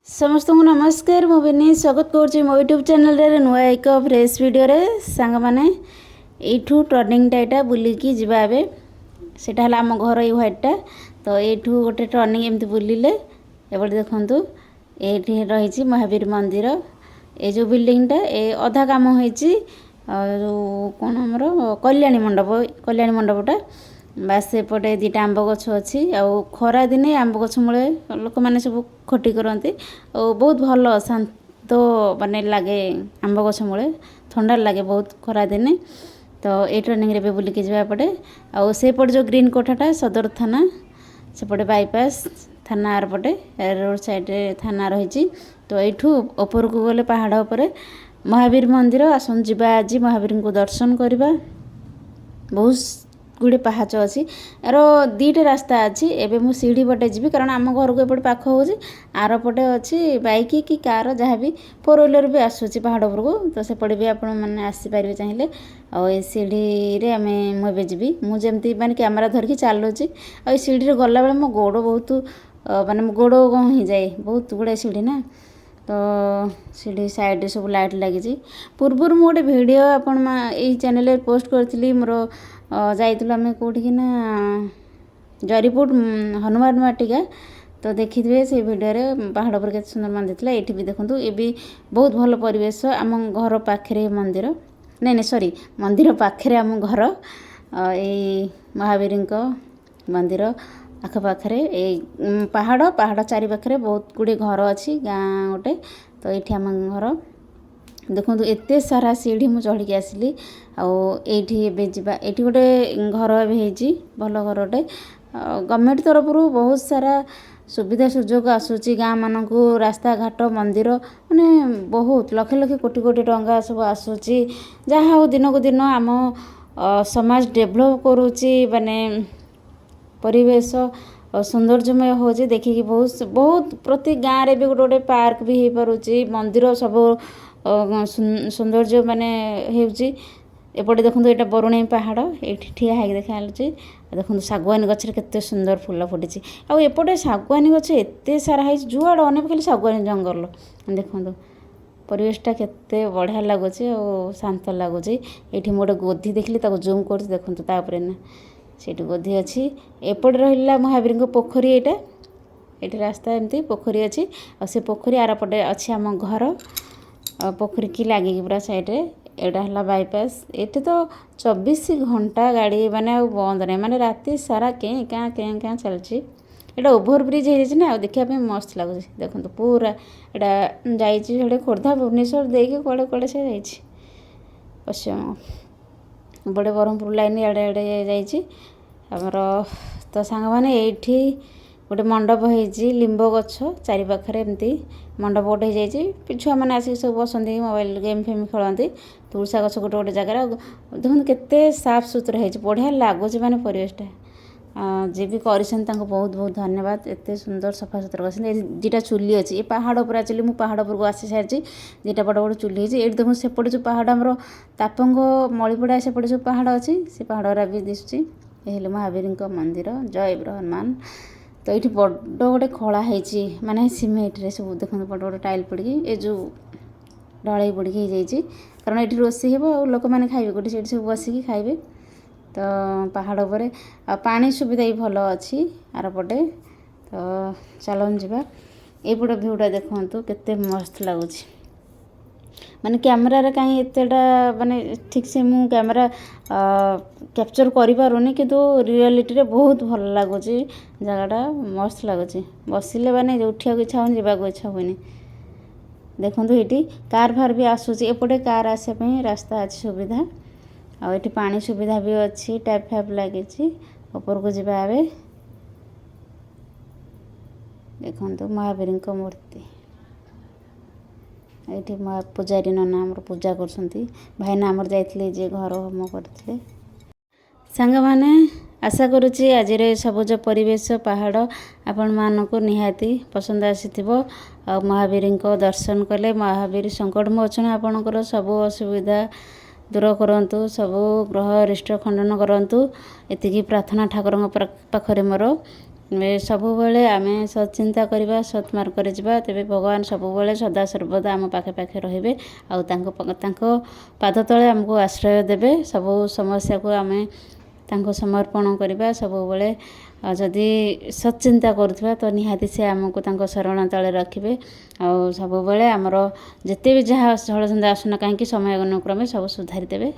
समस्त को नमस्कार मु विनी स्वागत करुँच मो यूट्यूब चैनल रे नुआ एक फ्रेश वीडियो रे सांग माने एठू टर्निंग टाइटा बुलिकी जिबा एबे सेटा हला हम घर ई व्हाइटटा तो एठू गोटे टर्निंग एमती बुलिले एबे देखंतु एठी रहिछि महावीर मंदिर ए जो बिल्डिंग टा ए अधा काम होईछि जो कोन हमरो कल्याणी मंडपटा बास एपटे दुटा आंब गछ अच्छी खरा दिने आंब गछ मूले लोक मैंने सब खटी करती बहुत भल शांत माने लगे आंब गछ मूले ठंडा लगे बहुत खरा दिने तो ये ट्रेनिंग रे बुलिकी जापटे आउपटे जो ग्रीन कोठाटा सदर थाना सेपटे बाईपास थाना आरपटे रोड साइड रे थाना रही तो यू ऊपर को गले पहाड़ उपरे महावीर मंदिर आसन जीवा आज महावीर को दर्शन करवा बहुत गुड़े पहाच अच्छी यार दीटा रास्ता अच्छी एबे मु सीढ़ी बटे जी कारण आम घर को एपटे पाख हो आर पटे अच्छी बाइक कि कार जहाँ भी फोर व्हीलर भी आसूँ पहाड़ उपरको तो सेपटे भी आपण मैंने आसीपारे चाहिए आ सीढ़ी रे आम मुझे जी मुझे माने कैमेरा धरिकी चलुची आ सीढ़ी गला बेले मो गोड़ बहुत माने मो गोड़ कौन हो जाए बहुत गुड़ाए सीढ़ी ना तो सीढ़ी साइड सब लाइट लगी पूर्व गोटे भिडियो आपण चैनल पोस्ट करी मोर जाइलु आम कौटिकी ना जरीपुर हनुमान वाटिका तो देखिए से वीडियो पहाड़ पर केते सुंदर मंदिर ये भी देखूँ ये भी बहुत भल परिवेश आम घर पाखे मंदिर नहीं सॉरी मंदिर पाखे आम घर ये महावीर मंदिर आखपाखे पहाड़ चारि पाखे बहुत गुड़े घर अच्छी गाँ गोटे तो ये आम घर देखो एते सारा सीढ़ी मु चढ़ी आसली आईठी एटी गोटे घर एवं भल घरटे गवर्नमेंट तरफ बहुत सारा सुविधा सुजोग आसूची गाँ मानक रास्ता घाट मंदिर माने बहुत लक्ष लक्ष कोटी कोटी टंका सब आसूची जहाँ हो दिन को दिन आम समाज डेभलप करुची माने परिवेश सौंदर्यमय हो देखिकी बहुत बहुत प्रति गाँव रे भी गोटे गोटे पार्क भी हो पारुची मंदिर सब सौंदर्य माने होउची एपटे देखो यहाँ बरुणेई पहाड़ ये ठिया है देखा देखो शागुआनी गचर केते सुंदर फूल फुटी आउपटे शागुआनी गच एत सारा है जुआड़ अनेक खाली शागुआनी जंगल देखो परिवेशटा केते बढ़िया लगुच शांत लगुच ये गोटे गोधी देखली जूम कर देखो तापर ना सेठी गोधी अच्छी एपटे रहा महावीर पोखरी यहाँ ये रास्ता एमती पोखरी अच्छी से पोखरी आरपटे अच्छी आम घर पोखरी की लगे पूरा साइड रे एटा हला बाईपास ये तो 24 घंटा गाड़ी माने बंद नहीं माने राति सारा क्या चलची एटा ओभर ब्रिज हो ना देखा मस्त लगुच देखो पूरा एटा जाइए खोर्धा भुवनेश्वर देके कड़े कड़े से जाइए पश्चिम बड़े ब्रह्मपुर लाइन आड़े आड़े जामर तो सांग मैंने ये गोटे मंडप हो लिंब गछ चारि पाखे एमती मंडप गोटे हो छुआ मैंने आसिक सब बसती मोबाइल गेम फेम खेलती तुलसा गछ गोटे गोटे जगार देखो केते साफ सुथरा हो बढ़िया लगुच माने परिवेशटा जी भी कर बहुत बहुत धन्यवाद एत सुंदर सफा सुतरा कर दुटा चुली अच्छी ये पहाड़ पर एक्चुअली मुझे पहाड़ पर आसी सारी दुटा बड़ बड़ चुली ये देखो सेपटे जो पहाड़ आमर तापंग मणिपड़ा सेपटे जो पहाड़ अच्छी से पहाड़ भी दिशुची ये महावीर मंदिर जय हनुमान तो ये बड़ गोटे खला माने सीमेंट रे सब देखो बड़ बड़ टाइल पड़ी ये जो ढल पड़ी कारण ये रोषे हो लोक मैंने खाइबे गोटे से सब बसिकी खाइबे तो पहाड़ पर पानी सुविधा भी भल अच्छी आरपटे तो चलन जावा एपटे भ्यूटा देखु केते मस्त लगुच माने कैमेरा कहीं एतेटा माने ठीक से मु कैमेरा कैप्चर करि पारुनी किंतु रियलिटी रे बहुत भल लगुच जगहटा मस्त लगुच बसिले माने उठिया इच्छा होनी जावाक इच्छा होनी देखो ये कार फार भी आसूची एपटे कार आसापी रास्ता अच्छी सुविधा आठी पानी सुविधा भी अच्छी टैप फैप लगी ऊपर को जावा ए देखो महावीर मूर्ति ये पूजारी नना आमर पूजा कर भाईना आमर जाइए जे घर होम करते सांग माने आशा करुच्ची आज सबुज परिवेश पहाड़ आपण मानक निहाती पसंद आसीथिबो महावीर दर्शन कले महावीर संकट मोचन आपणकर सब असुविधा दूर करंतु सब ग्रह रिष्ट खंडन करंतु एतिकी प्रार्थना ठाकुर पाखरे मोर ସବୁବେଳେ ଆମେ ସତ୍ଚିନ୍ତା କରିବା, ସତ୍ ମାର୍ଗରେ ଯିବା, ତେବେ ଭଗବାନ ସବୁବେଳେ ସଦାସର୍ବଦା ଆମ ପାଖେ ପାଖେ ରହିବେ ଆଉ ତାଙ୍କ ପାଦ ତଳେ ଆମକୁ ଆଶ୍ରୟ ଦେବେ। ସବୁ ସମସ୍ୟାକୁ ଆମେ ତାଙ୍କୁ ସମର୍ପଣ କରିବା ସବୁବେଳେ। ଆଉ ଯଦି ସତ୍ଚିନ୍ତା କରୁଥିବା ତ ନିହାତି ସେ ଆମକୁ ତାଙ୍କ ଶରଣ ତଳେ ରଖିବେ ଆଉ ସବୁବେଳେ ଆମର ଯେତେ ବି ଯାହା ଷଡ଼ଯନ୍ତ୍ର ଆସୁନା କାହିଁକି ସମୟ ଅନୁକ୍ରମେ ସବୁ ସୁଧାରି ଦେବେ।